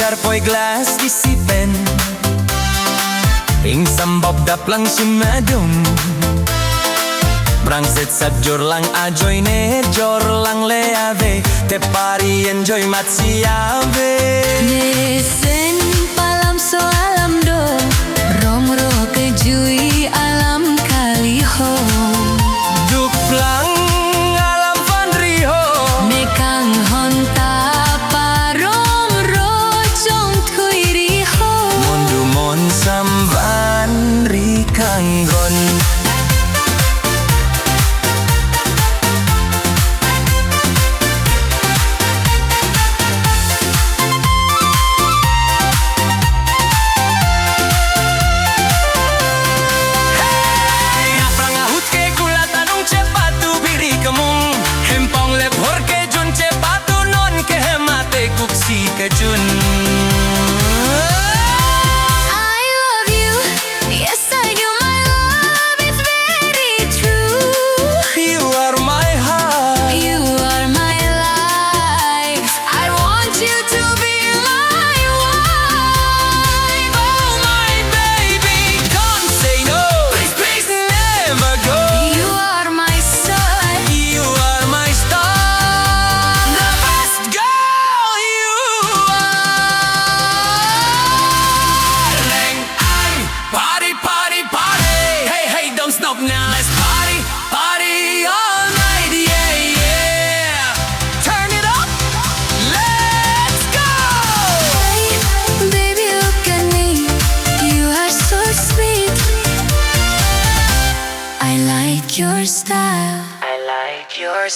manjar poi glass disipen Ing sambab dap langsung madum Brangset sajur lang ajoy ne jor lang leave Te pari enjoy mat siave Nesen palam so alam do Rong ro kejui alam kaliho Duk lang alam panriho Mekang honta parong ro chong thui riho Mundu mon samban rikanggon Kejun I love you, yes I do, my love is very true. You are my heart You are my life, I want you to be my wife. Oh my baby, don't say no Please, please never go You are my sun, You are my star The best girl you Reng, ay, party, party, party Hey, hey, don't stop now Let's party, party all night Yeah, yeah Turn it up Let's go hey, baby look at me, you are so sweet. I like your style, I like your